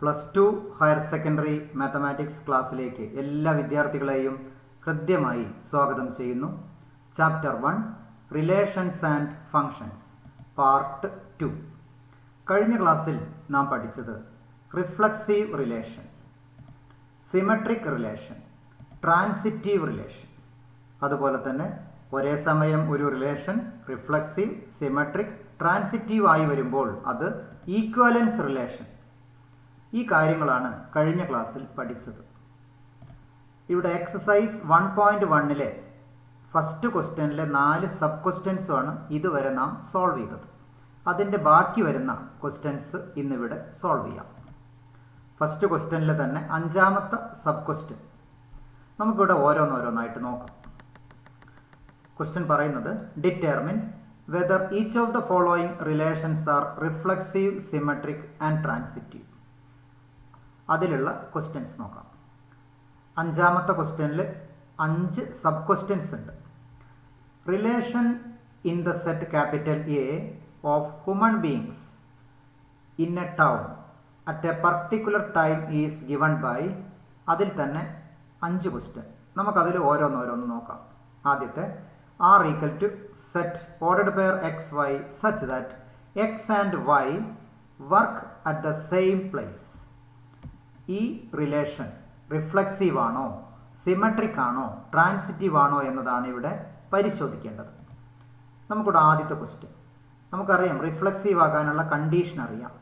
+2 higher secondary mathematics ക്ലാസ്സിലേക്ക് എല്ലാ വിദ്യാർത്ഥികളെയും ഹൃദ്യമായി സ്വാഗതം ചെയ്യുന്നു. Chapter 1 relations and functions part 2. കഴിഞ്ഞ ക്ലാസ്സിൽ നാം പഠിച്ചത് reflexive relation, symmetric relation, transitive relation, അതുപോലെ തന്നെ ഒരേ സമയം ഒരു റിലേഷൻ റിഫ്ലക്സീവ്, സിമെട്രിക്, ട്രാൻസിറ്റീവ് ആയി വരുമ്പോൾ അത് ഈക്വലൻസ് റിലേഷൻ. ഈ കാര്യങ്ങളാണ് കഴിഞ്ഞ ക്ലാസ്സിൽ പഠിച്ചത്. ഇവിടെ എക്സസൈസ് 1.1 ഫസ്റ്റ് ക്വസ്റ്റ്യനിലെ 4 സബ് ക്വസ്റ്റ്യൻസുമാണ് ഇതുവരെ നാം സോൾവ് ചെയ്തത്. അതിൻ്റെ ബാക്കി വരുന്ന ക്വസ്റ്റ്യൻസ് ഇന്നിവിടെ സോൾവ് ചെയ്യാം. ഫസ്റ്റ് ക്വസ്റ്റ്യനിലെ തന്നെ 5ാമത്തെ സബ് ക്വസ്റ്റ്യൻ നമുക്കിവിടെ ഓരോന്നോരോന്നായിട്ട് നോക്കാം. ക്വസ്റ്റ്യൻ പറയുന്നത് determine whether each of the following relations are reflexive, symmetric and transitive. അതിലുള്ള ക്വസ്റ്റ്യൻസ് നോക്കാം. 5ാമത്തെ ക്വസ്റ്റ്യനിൽ 5 സബ് ക്വസ്റ്റ്യൻസ് ഉണ്ട്. Relation in the set capital A of human beings in a town at a particular time is given by. അതിൽ തന്നെ 5 question. നമുക്കതിൽ ഓരോന്നോരോന്ന് നോക്കാം. ആദ്യത്തെ R equal to set ordered pair X Y such that X and Y work at the same place. ഈ relation reflexive ആണോ, symmetric ആണോ, transitive ആണോ എന്നതാണ് ഇവിടെ പരിശോധിക്കേണ്ടത്. നമുക്കിവിടെ ആദ്യത്തെ ക്വസ്റ്റ്യൻ. നമുക്കറിയാം റിഫ്ലക്സീവ് ആകാനുള്ള കണ്ടീഷൻ അറിയാം.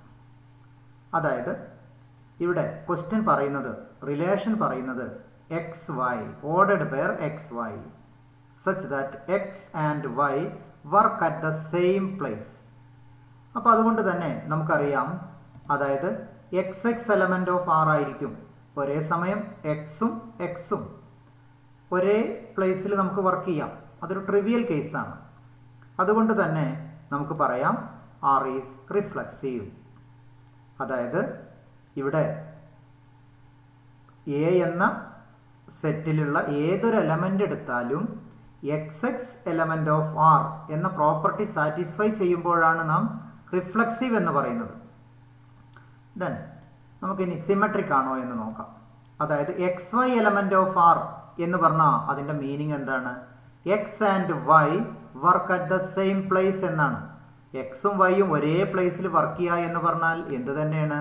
അതായത് ഇവിടെ ക്വസ്റ്റ്യൻ പറയുന്നത്, റിലേഷൻ പറയുന്നത് X Y ordered pair X Y such that X and Y work at the same place. അപ്പോൾ അതുകൊണ്ട് തന്നെ നമുക്കറിയാം, അതായത് X X element of R ആയിരിക്കും. ഒരേ സമയം എക്സും എക്സും ഒരേ പ്ലേസിൽ നമുക്ക് വർക്ക് ചെയ്യാം. അതൊരു ട്രിവിയൽ കേസാണ്. അതുകൊണ്ട് തന്നെ നമുക്ക് പറയാം ആർ ഈസ് റിഫ്ലക്സീവ്. അതായത് ഇവിടെ എ എന്ന സെറ്റിലുള്ള ഏതൊരു എലമെൻ്റ് എടുത്താലും X X element of R എന്ന പ്രോപ്പർട്ടി സാറ്റിസ്ഫൈ ചെയ്യുമ്പോഴാണ് നാം റിഫ്ലക്സീവ് എന്ന് പറയുന്നത്. ദെൻ നമുക്കിനി സിമെട്രിക് ആണോ എന്ന് നോക്കാം. അതായത് X Y element of R എന്ന് പറഞ്ഞാൽ അതിൻ്റെ മീനിങ് എന്താണ്? X and Y work at the same place എന്നാണ്. എക്സും വൈയും ഒരേ പ്ലേസിൽ വർക്ക് ചെയ്യുക എന്ന് പറഞ്ഞാൽ എന്ത് തന്നെയാണ്?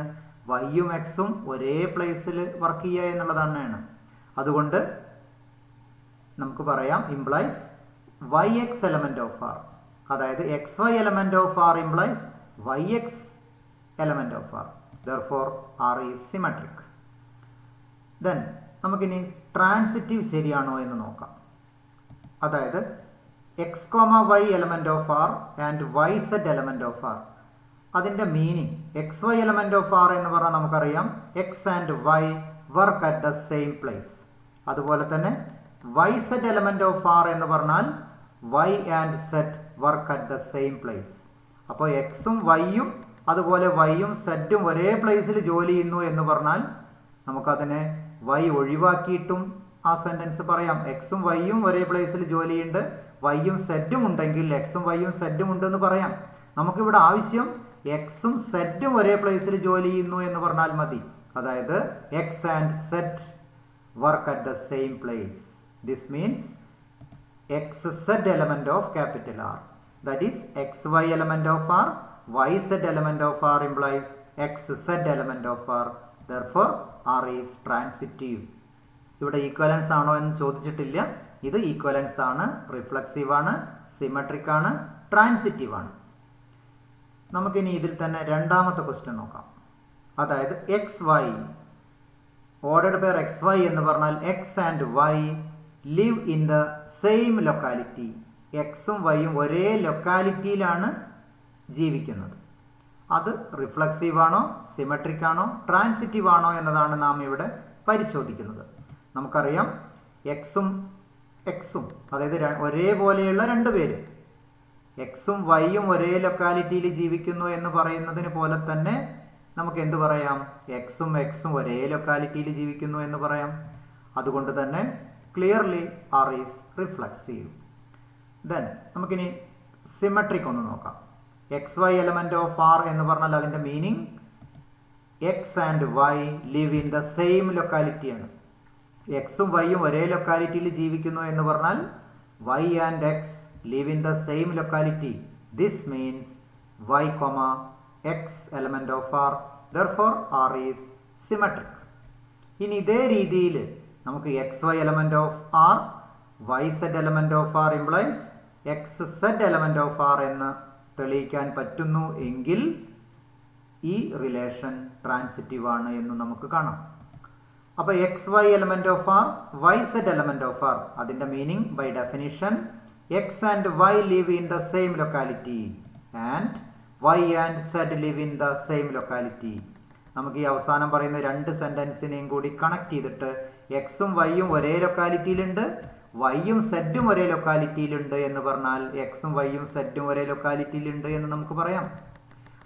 വൈയും എക്സും ഒരേ പ്ലേസിൽ വർക്ക് ചെയ്യുക എന്നുള്ളതാണ്. അതുകൊണ്ട് നമുക്ക് പറയാം implies y x element of R. അതായത് X Y element of R implies y x element of R. Therefore, R is symmetric. Then നമുക്കിനി ട്രാൻസിറ്റീവ് ശരിയാണോ എന്ന് നോക്കാം. അതായത് x comma y element of R and Y z element of R. അതിൻ്റെ meaning x Y element of R എന്ന് പറഞ്ഞാൽ നമുക്കറിയാം x and Y work at the same place. അതുപോലെ തന്നെ y z element of R എന്ന് പറഞ്ഞാൽ Y and Z work at the same place. അപ്പോൾ എക്സും വൈയും അതുപോലെ വൈയും സെറ്റും ഒരേ പ്ലേസിൽ ജോലി ചെയ്യുന്നു എന്ന് പറഞ്ഞാൽ നമുക്കതിനെ വൈ ഒഴിവാക്കിയിട്ടും ആ സെൻറ്റൻസ് പറയാം. എക്സും വൈയും ഒരേ പ്ലേസിൽ ജോലി ചെയ്യുന്നുണ്ട്, വൈയും സെറ്റും ഉണ്ടെങ്കിൽ എക്സും വൈയും സെറ്റും ഉണ്ടെന്ന് പറയാം. നമുക്കിവിടെ ആവശ്യം എക്സും സെറ്റും ഒരേ പ്ലേസിൽ ജോലി ചെയ്യുന്നു എന്ന് പറഞ്ഞാൽ മതി. അതായത് X and Z work at the same place. This means X Z element of capital R, that is X Y element of R, y z element of r implies x z element of r. Therefore r is transitive. ഇവിടെ equivalence ആണോ എന്ന് ചോദിച്ചിട്ടില്ല. ഇത് equivalence ആണ്, reflexive ആണ്, symmetric ആണ്, transitive ആണ്. നമുക്കിനി ഇതിൽ തന്നെ 2ാമത്തെ ക്വസ്റ്റ്യൻ നോക്കാം. അതായത് X Y ordered pair X Y എന്ന് പറഞ്ഞാൽ X and Y live in the same locality. എക്സും വൈയും ഒരേ ലൊക്കാലിറ്റിയിലാണ് ജീവിക്കുന്നത്. അത് റിഫ്ലക്സീവ് ആണോ, സിമെട്രിക് ആണോ, ട്രാൻസിറ്റീവ് ആണോ എന്നതാണ് നാം ഇവിടെ പരിശോധിക്കുന്നത്. നമുക്കറിയാം എക്സും എക്സും, അതായത് ഒരേപോലെയുള്ള 2 പേര്, എക്സും വൈയും ഒരേ ലൊക്കാലിറ്റിയിൽ ജീവിക്കുന്നു എന്ന് പറയുന്നതിന് പോലെ തന്നെ നമുക്ക് എന്ത് പറയാം? എക്സും എക്സും ഒരേ ലൊക്കാലിറ്റിയിൽ ജീവിക്കുന്നു എന്ന് പറയാം. അതുകൊണ്ട് തന്നെ clearly R is reflexive. Then നമുക്കിനി സിമെട്രിക് ഒന്ന് നോക്കാം. X Y element of R എന്ന് പറഞ്ഞാൽ അതിൻ്റെ meaning X and Y live in the same ലൊക്കാലിറ്റിയാണ്. എക്സും വൈയും ഒരേ ലൊക്കാലിറ്റിയിൽ ജീവിക്കുന്നു എന്ന് പറഞ്ഞാൽ Y and x live in the same locality. This means y, x element of R. Therefore, R is symmetric. ഇനി ഇതേ രീതിയിൽ നമുക്ക് xy element of R, yz element of R implies xz element of R എന്ന് തെളിയിക്കാൻ പറ്റുന്നു എങ്കിൽ ഈ relation transitive ആണ് എന്ന് നമുക്ക് കാണാം. അപ്പോൾ xy element of R, yz element of R, അതിൻ്റെ meaning by definition x and y live in the same locality and y and z live in the same locality. നമുക്ക് ഈ അവസാനം പറയുന്ന രണ്ട് സെന്റൻസിനെയും കൂടി കണക്ട് ചെയ്തിട്ട് എക്സും വൈയും ഒരേ ലൊക്കാലിറ്റിയിലുണ്ട്, വൈയും സെഡും ഒരേ ലൊക്കാലിറ്റിയിലുണ്ട് എന്ന് പറഞ്ഞാൽ എക്സും വൈയും സെഡും ഒരേ ലൊക്കാലിറ്റിയിലുണ്ട് എന്ന് നമുക്ക് പറയാം.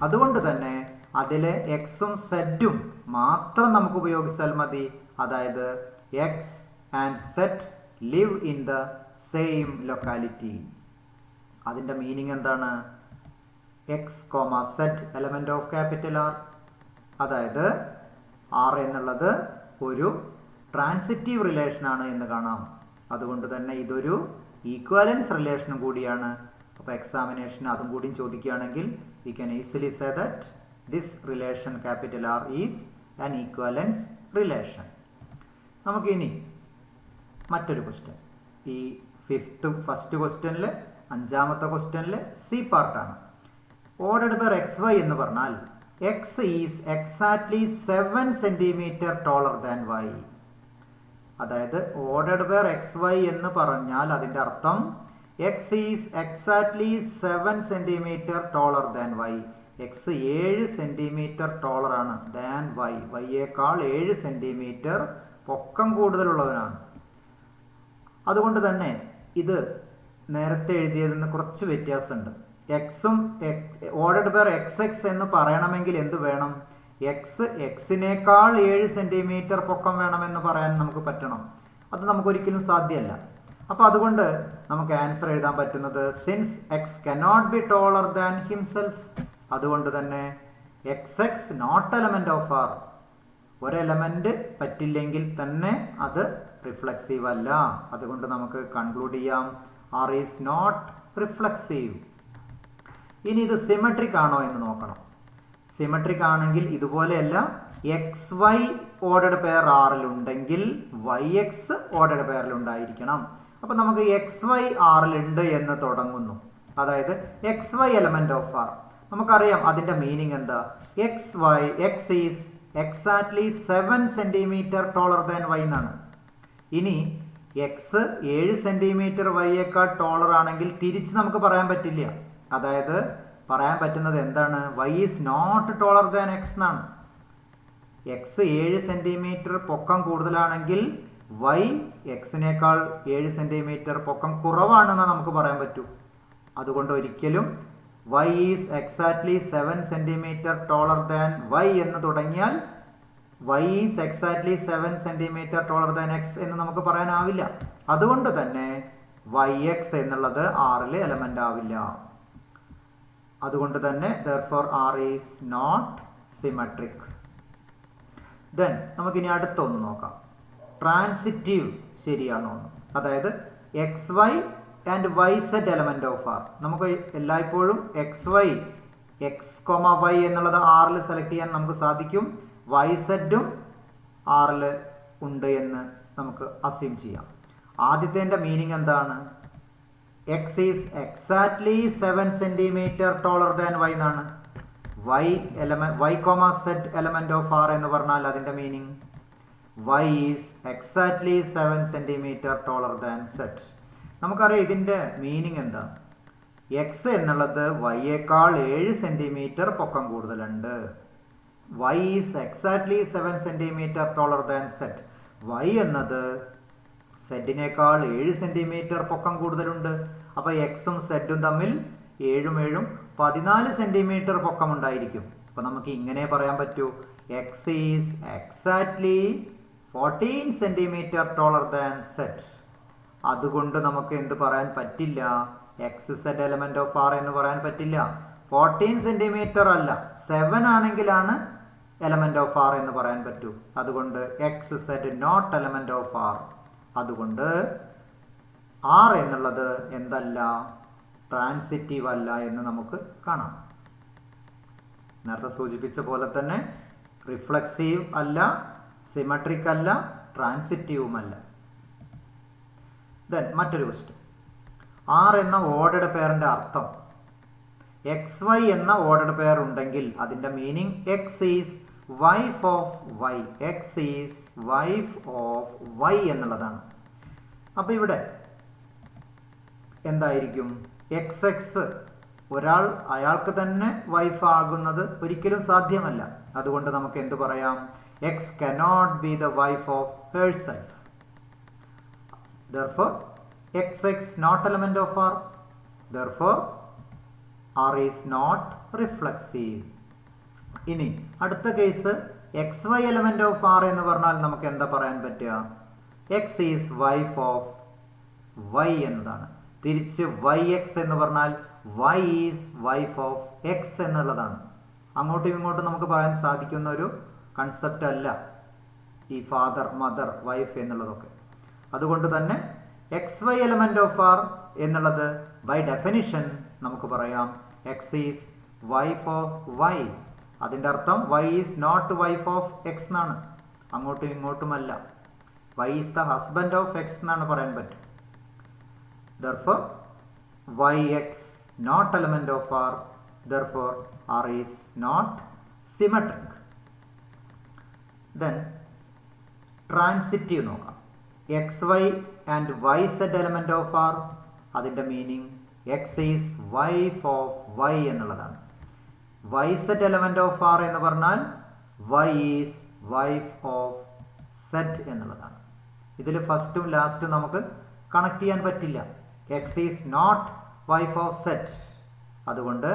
അതുകൊണ്ട് തന്നെ അതിലെ എക്സും സെഡും മാത്രം നമുക്ക് ഉപയോഗിച്ചാൽ മതി. അതായത് X and Z live in the same locality. അതിൻ്റെ മീനിങ് എന്താണ്? X Z element of capital R. അതായത് ആർ എന്നുള്ളത് ഒരു ട്രാൻസിറ്റീവ് റിലേഷനാണ് എന്ന് കാണാം. അതുകൊണ്ട് തന്നെ ഇതൊരു ഈക്വാലൻസ് റിലേഷനും കൂടിയാണ്. അപ്പോൾ എക്സാമിനേഷന് അതും കൂടി ചോദിക്കുകയാണെങ്കിൽ we can easily say that this relation capital R is an equivalence relation. നമുക്കിനി മറ്റൊരു ക്വസ്റ്റ്യൻ, ഈ ഫസ്റ്റ് ക്വസ്റ്റ്യനിൽ അഞ്ചാമത്തെ ക്വസ്റ്റ്യനിൽ സി പാർട്ടാണ്. ഓർഡർഡ് ബൈ എക്സ് വൈ എന്ന് പറഞ്ഞാൽ X is exactly 7 centimetre taller than Y. അതായത് ഓർഡർഡ് ബൈ എക്സ് വൈ എന്ന് പറഞ്ഞാൽ അതിൻ്റെ അർത്ഥം X is exactly 7 centimetre taller than Y. X 7 centimetre taller ആണ് ദാൻ വൈ. വൈയേക്കാൾ 7 സെന്റിമീറ്റർ പൊക്കം കൂടുതലുള്ളവനാണ്. അതുകൊണ്ട് തന്നെ ഇത് നേരത്തെ എഴുതിയതിന് കുറച്ച് വ്യത്യാസമുണ്ട്. എക്സും ഓർഡർഡ് ബൈ എക്സ് എക്സ് എന്ന് പറയണമെങ്കിൽ എന്ത് വേണം? എക്സ് എക്സിനേക്കാൾ 7 സെന്റിമീറ്റർ പൊക്കം വേണമെന്ന് പറയാൻ നമുക്ക് പറ്റണം. അത് നമുക്കൊരിക്കലും സാധ്യമല്ല. അപ്പോൾ അതുകൊണ്ട് നമുക്ക് ആൻസർ എഴുതാൻ പറ്റുന്നത് since x cannot be taller than himself, അതുകൊണ്ട് തന്നെ x x not element of R. ഒരെലമെന്റ് പറ്റില്ലെങ്കിൽ തന്നെ അത് റിഫ്ലെക്സീവ് അല്ല. അതുകൊണ്ട് നമുക്ക് കൺക്ലൂഡ് ചെയ്യാം ആർ ഈസ് നോട്ട് റിഫ്ലെക്സീവ്. ഇനി ഇത് സിമെട്രിക് ആണോ എന്ന് നോക്കണം. സിമെട്രിക് ആണെങ്കിൽ ഇതുപോലെയല്ല, എക്സ് വൈ ഓർഡർഡ് പെയർ ആറിൽ ഉണ്ടെങ്കിൽ വൈ എക്സ് ഓർഡർഡ് പെയറിൽ ഉണ്ടായിരിക്കണം. അപ്പൊ നമുക്ക് എക്സ് വൈ ആറിൽ ഉണ്ട് എന്ന് തുടങ്ങുന്നു. അതായത് X Y element of R. നമുക്കറിയാം അതിന്റെ മീനിങ് എന്താ? X is exactly 7 centimetre taller than Y എന്നാണ്. ഇനി എക്സ് 7 സെന്റിമീറ്റർ വൈയേക്കാൾ ടോളർ ആണെങ്കിൽ തിരിച്ച് നമുക്ക് പറയാൻ പറ്റില്ല. അതായത് പറയാൻ പറ്റുന്നത് എന്താണ്? Y is not taller than X എന്നാണ്. എക്സ് 7 സെന്റിമീറ്റർ പൊക്കം കൂടുതലാണെങ്കിൽ വൈ എക്സിനേക്കാൾ 7 സെന്റിമീറ്റർ പൊക്കം കുറവാണെന്ന് നമുക്ക് പറയാൻ പറ്റൂ. അതുകൊണ്ട് ഒരിക്കലും Y is exactly 7 centimetre taller than Y എന്ന് തുടങ്ങിയാൽ Y is exactly 7 centimetre taller than X എന്ന് നമുക്ക് പറയാനാവില്ല. അതുകൊണ്ട് തന്നെ വൈ എക്സ് എന്നുള്ളത് ആറിലെ എലമെന്റ് ആവില്ല. അതുകൊണ്ട് തന്നെ therefore R is not symmetric. Then നമുക്കിനി അടുത്ത ഒന്ന് നോക്കാം, ട്രാൻസിറ്റീവ് ശരിയാണോ എന്ന്. അതായത് X Y and Y Z element of R. നമുക്ക് എല്ലായ്പ്പോഴും എക്സ് വൈ വൈ എന്നുള്ളത് ആറിൽ സെലക്ട് ചെയ്യാൻ നമുക്ക് സാധിക്കും. വൈ സെഡും ആറിൽ ഉണ്ട് എന്ന് നമുക്ക് അസ്യൂം ചെയ്യാം. ആദ്യത്തെ മീനിങ് എന്താണ്? X is exactly 7 centimetre taller than Y എന്നാണ്. Y Z element of R എന്ന് പറഞ്ഞാൽ അതിന്റെ meaning y is exactly 7 centimetre taller than z. നമുക്കറിയാം ഇതിന്റെ മീനിങ് എന്താ? എക്സ് എന്നുള്ളത് വൈയേക്കാൾ 7 സെന്റിമീറ്റർ പൊക്കം കൂടുതലുണ്ട്. Y is exactly 7 centimetre taller than Z. Y എന്നത് സെഡിനേക്കാൾ 7 സെന്റിമീറ്റർ പൊക്കം കൂടുതലുണ്ട്. അപ്പൊ എക്സും സെഡും തമ്മിൽ 7 14 സെന്റിമീറ്റർ പൊക്കം ഉണ്ടായിരിക്കും. അപ്പൊ നമുക്ക് ഇങ്ങനെ പറയാൻ പറ്റൂ, X is exactly 14 centimetre taller than Z. അതുകൊണ്ട് നമുക്ക് എന്ത് പറയാൻ പറ്റില്ല? X Z element of R എന്ന് പറയാൻ പറ്റില്ല. 14 സെന്റിമീറ്റർ അല്ല, 7 ആണെങ്കിലാണ് എലമെന്റ് ഓഫ് ആർ എന്ന് പറയാൻ പറ്റൂ. അതുകൊണ്ട് X set not element of R. അതുകൊണ്ട് ആർ എന്നുള്ളത് എന്തല്ല, ട്രാൻസിറ്റീവ് അല്ല എന്ന് നമുക്ക് കാണാം. നേരത്തെ സൂചിപ്പിച്ച പോലെ തന്നെ റിഫ്ലക്സീവ് അല്ല, സിമെട്രിക് അല്ല, ട്രാൻസിറ്റീവുമല്ല. ദെൻ മറ്റൊരു ക്വസ്റ്റ്യൻ. ആർ എന്ന ഓർഡർഡ് പെയറിന്റെ അർത്ഥം എക്സ് വൈ എന്ന ഓർഡർഡ് പെയർ ഉണ്ടെങ്കിൽ അതിന്റെ മീനിങ് X is wife of Y. X is wife of Y എന്നുള്ളതാണ്. അപ്പൊ ഇവിടെ എന്തായിരിക്കും, എക്സ് എക്സ് ഒരാൾ അയാൾക്ക് തന്നെ വൈഫ് ആകുന്നത് ഒരിക്കലും സാധ്യമല്ല. അതുകൊണ്ട് നമുക്ക് എന്ത് പറയാം, X cannot be the wife of herself. Therefore xx not element of R. Therefore R is not reflexive. ഇനി അടുത്ത case X Y element of R എന്ന് പറഞ്ഞാൽ നമുക്ക് എന്താ പറയാൻ പറ്റുക, X is wife of Y എന്നതാണ്. തിരിച്ച് വൈ എക്സ് എന്ന് പറഞ്ഞാൽ Y is wife of X എന്നുള്ളതാണ്. അങ്ങോട്ടും ഇങ്ങോട്ടും നമുക്ക് പറയാൻ സാധിക്കുന്ന ഒരു കൺസെപ്റ്റ് അല്ല ഈ ഫാദർ മദർ വൈഫ് എന്നുള്ളതൊക്കെ. അതുകൊണ്ട് തന്നെ x Y element of R എന്നുള്ളത് ബൈ ഡെഫിനിഷൻ നമുക്ക് പറയാം x is wife of y. അതിൻ്റെ അർത്ഥം y is not wife of x എന്നാണ്, അങ്ങോട്ടും ഇങ്ങോട്ടുമല്ല. Y is the husband of x എന്നാണ് പറയാൻ പറ്റും. Therefore yx not element of R. Therefore R is not symmetric. Then transitive നോക്കാം. xy and yz element of R. അതിൻ്റെ meaning x is wife of y എന്നുള്ളതാണ്. yz element of R എന്ന് പറഞ്ഞാൽ y is wife of z എന്നുള്ളതാണ്. ഇതിൽ ഫസ്റ്റും ലാസ്റ്റും നമുക്ക് connect ചെയ്യാൻ പറ്റില്ല. X is not wife of z. അതുകൊണ്ട്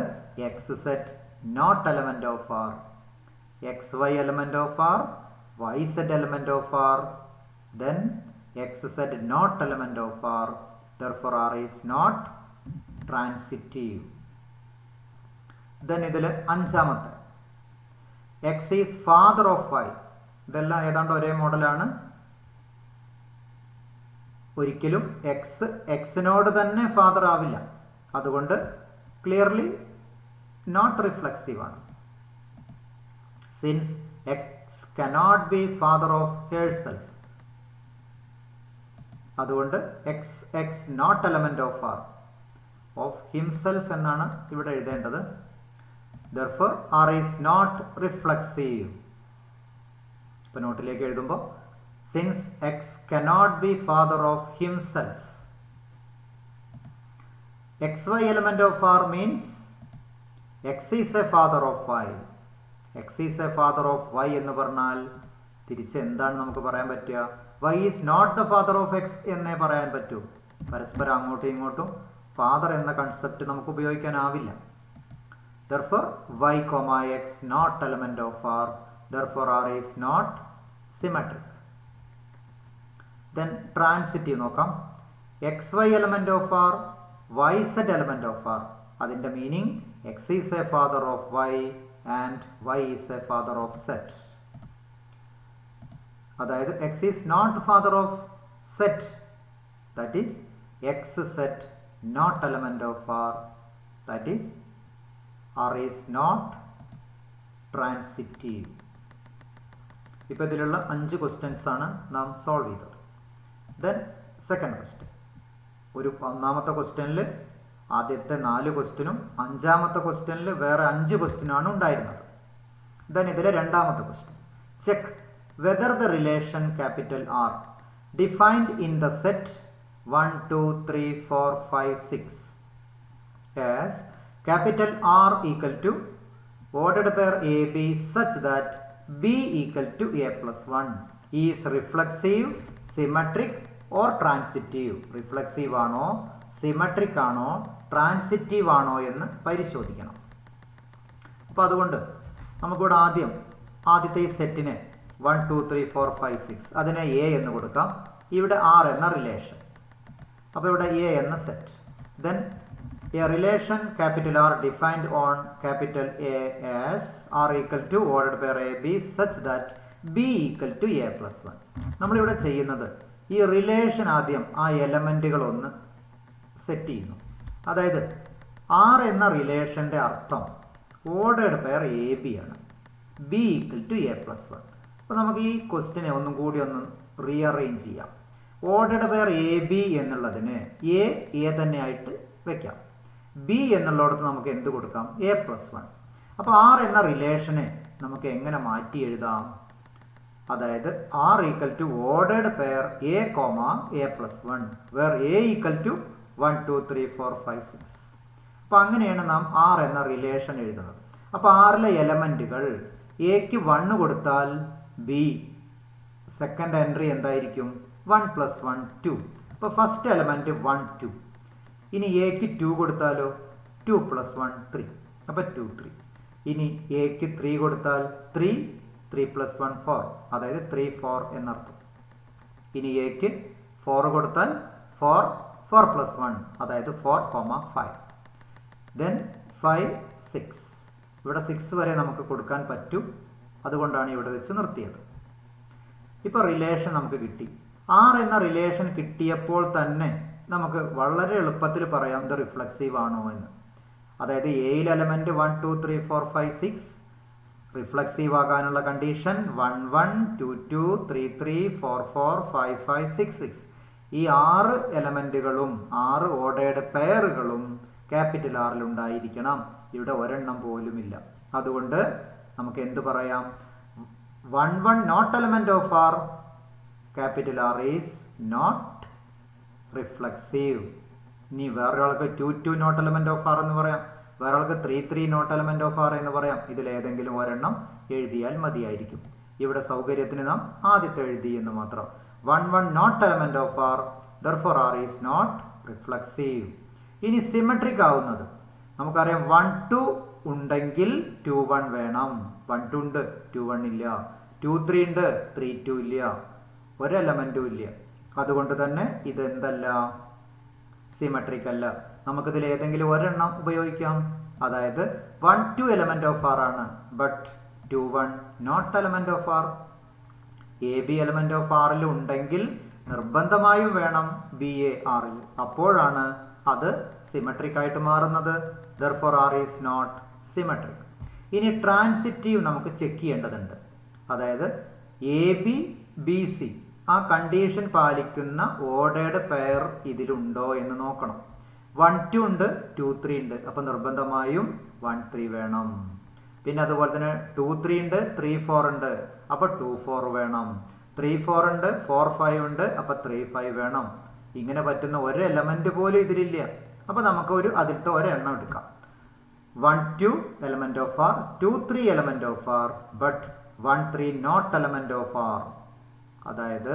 X set not element of R. X Y element of R, y z element of R, then x set not element of R. Therefore R is not transitive. Then ഇതിൽ അഞ്ചാമത്തെ x is father of y. ഇതെല്ലാം ഏതാണ്ട് ഒരേ മോഡലാണ്. ഒരിക്കലും X എക്സിനോട് തന്നെ father ആവില്ല. അതുകൊണ്ട് ക്ലിയർലി നോട്ട് റിഫ്ലെക്സീവ് ആണ്. Since x cannot be father of herself. അതുകൊണ്ട് x x not element of R. Of himself എന്നാണ് ഇവിടെ എഴുതേണ്ടത്. Therefore R is not reflexive. ഇപ്പൊ നോട്ടിലേക്ക് എഴുതുമ്പോൾ since x cannot be father of himself. xy element of R means x is a father of y. x is a father of y എന്ന് പറഞ്ഞാൽ തിരിച്ച് എന്താണ് നമുക്ക് പറയാൻ പറ്റുക, y is not the father of x എന്നേ പറയാൻ പറ്റൂ. പരസ്പരം അങ്ങോട്ടും ഇങ്ങോട്ടും ഫാദർ എന്ന കൺസെപ്റ്റ് നമുക്ക് ഉപയോഗിക്കാനാവില്ല. Therefore y, x not element of R. Therefore R is not symmetric. Then transitive നോക്കാം. X Y element of R, y z element of R. അതിൻ്റെ meaning X is a father of y and y is a father of z. അതായത് x is not father of z, that is x set not element of R, that is R is not transitive. ഇപ്പം ഇതിലുള്ള 5 questions ആണ് നാം solve ചെയ്തത്. Then second question. ഒരു ഒന്നാമത്തെ ക്വസ്റ്റ്യനിൽ ആദ്യത്തെ 4 ക്വസ്റ്റ്യനും അഞ്ചാമത്തെ ക്വസ്റ്റ്യനിൽ വേറെ 5 ക്വസ്റ്റ്യനാണ് ഉണ്ടായിരുന്നത്. ദെൻ ഇതിലെ രണ്ടാമത്തെ question. Check whether the relation capital R defined in the set 1 2 3 4 5 6 as capital R equal to ordered pair AB such that B equal to A plus 1 is reflexive, symmetric or transitive. Reflexive ആണോ, symmetric ആണോ, transitive ആണോ എന്ന് പരിശോധിക്കണം. അപ്പോൾ അതുകൊണ്ട് നമുക്കിവിടെ ആദ്യത്തെ ഈ സെറ്റിനെ 1 2 3 4 5 6 അതിനെ എ എന്ന് കൊടുക്കാം. ഇവിടെ ആർ എന്ന റിലേഷൻ. അപ്പോൾ ഇവിടെ എ എന്ന set. Then A relation capital R defined on capital A as R equal to ordered pair AB such that B equal to A plus 1. നമ്മളിവിടെ ചെയ്യുന്നത് ഈ റിലേഷൻ ആദ്യം ആ എലമെൻറ്റുകൾ ഒന്ന് സെറ്റ് ചെയ്യുന്നു. അതായത് R എന്ന റിലേഷൻ്റെ അർത്ഥം ഓർഡേഡ് പെയർ എ ബി ആണ്. B equal to A plus 1. അപ്പോൾ നമുക്ക് ഈ ക്വസ്റ്റിനെ ഒന്നും കൂടി ഒന്ന് റീഅറേഞ്ച് ചെയ്യാം. ഓർഡേഡ് പെയർ എ ബി എന്നുള്ളതിന് എ തന്നെയായിട്ട് വെക്കാം. ബി എന്നുള്ളിടത്ത് നമുക്ക് എന്ത് കൊടുക്കാം? A plus 1. അപ്പോൾ ആർ എന്ന റിലേഷനെ നമുക്ക് എങ്ങനെ മാറ്റി എഴുതാം? അതായത് R equal to ordered pair A comma A plus 1 where A equal to 1 2 3 4 5 6. അപ്പോൾ അങ്ങനെയാണ് നാം ആർ എന്ന റിലേഷൻ എഴുതുന്നത്. അപ്പോൾ ആറിലെ എലമെൻറ്റുകൾ എക്ക് 1 കൊടുത്താൽ ബി സെക്കൻഡ് എൻട്രി എന്തായിരിക്കും? 1 + 1 2. അപ്പോൾ ഫസ്റ്റ് എലമെൻറ്റ് 1 2. ഇനി എക്ക് 2 കൊടുത്താലോ? 2 + 1 3. അപ്പോൾ 2 3. ഇനി എക്ക് 3 കൊടുത്താൽ 3 3 + 1 4. അതായത് 3 4 എന്നർത്ഥം. ഇനി എക്ക് 4 കൊടുത്താൽ 4 4 + 1 അതായത് 4 5. ദെൻ 5 6. ഇവിടെ 6 വരെ നമുക്ക് കൊടുക്കാൻ പറ്റും. അതുകൊണ്ടാണ് ഇവിടെ വെച്ച് നിർത്തിയത്. ഇപ്പോൾ റിലേഷൻ നമുക്ക് കിട്ടി. ആർ എന്ന റിലേഷൻ കിട്ടിയപ്പോൾ തന്നെ നമുക്ക് വളരെ എളുപ്പത്തിൽ പറയാം ഇത് റിഫ്ലക്സീവ് ആണോ എന്ന്. അതായത് എയിൽ എലമെൻറ്റ് 1 2 3 4 5 6 റിഫ്ലക്സീവ് ആകാനുള്ള കണ്ടീഷൻ 1 1 2 2 3 3 4 4 5 5 6 6. ഈ 6 എലമെൻറ്റുകളും 6 ഓർഡേഡ് പെയറുകളും ക്യാപിറ്റൽ ആറിൽ ഉണ്ടായിരിക്കണം. ഇവിടെ ഒരെണ്ണം പോലുമില്ല. അതുകൊണ്ട് നമുക്ക് എന്ത് പറയാം? 1 1 not element of R capital R is not reflexive. ഇനി വേറൊരാൾക്ക് 2 2 നോട്ട് എലമെൻറ്റ് ഓഫ് ആർ എന്ന് പറയാം. വേറൊരാൾക്ക് 3 3 നോട്ട് എലമെൻറ്റ് ഓഫ് ആർ എന്ന് പറയാം. ഇതിലേതെങ്കിലും ഒരെണ്ണം എഴുതിയാൽ മതിയായിരിക്കും. ഇവിടെ സൗകര്യത്തിന് നാം ആദ്യത്തെ എഴുതി എന്ന് മാത്രം. 1 1 not element of R therefore R is not reflexive. ഇനി സിമെട്രിക് ആവുന്നത് നമുക്കറിയാം. 1 2 ഉണ്ടെങ്കിൽ 2 1 വേണം. 1 2 ഉണ്ട്, 2 1 ഇല്ല. 2 3 ഉണ്ട്, 3 2 ഇല്ല. ഒരു എലമെൻറ്റും ഇല്ല. അതുകൊണ്ട് തന്നെ ഇതെന്തല്ല? സിമെട്രിക് അല്ല. നമുക്കിതിൽ ഏതെങ്കിലും ഒരെണ്ണം ഉപയോഗിക്കാം. അതായത് 1 2 എലമെൻറ്റ് ഓഫ് ആർ ആണ്, but 2 1 not element of R. A B element of ആറിൽ ഉണ്ടെങ്കിൽ നിർബന്ധമായും വേണം ബി എ ആറിൽ. അപ്പോഴാണ് അത് സിമെട്രിക് ആയിട്ട് മാറുന്നത്. Therefore R is not symmetric. ഇനി ട്രാൻസിറ്റീവ് നമുക്ക് ചെക്ക് ചെയ്യേണ്ടതുണ്ട്. അതായത് എ ബി ബി സി ആ കണ്ടീഷൻ പാലിക്കുന്ന ഓർഡേഡ് പെയർ ഇതിലുണ്ടോ എന്ന് നോക്കണം. 1 2 ഉണ്ട്, 2 3 ഉണ്ട്. അപ്പം നിർബന്ധമായും 1 3 വേണം. പിന്നെ അതുപോലെ തന്നെ 2 3 ഉണ്ട്, 3 4 ഉണ്ട്. അപ്പോൾ 2 4 വേണം. 3 4 ഉണ്ട്, 4 5 ഉണ്ട്. അപ്പോൾ 3 5 വേണം. ഇങ്ങനെ പറ്റുന്ന ഒരു എലമെൻറ്റ് പോലും ഇതിലില്ല. അപ്പോൾ നമുക്ക് അതിലത്തെ ഒരെണ്ണം എടുക്കാം. 1 2 element of R, 2 3 element of R, but 1 3 not element of R. അതായത്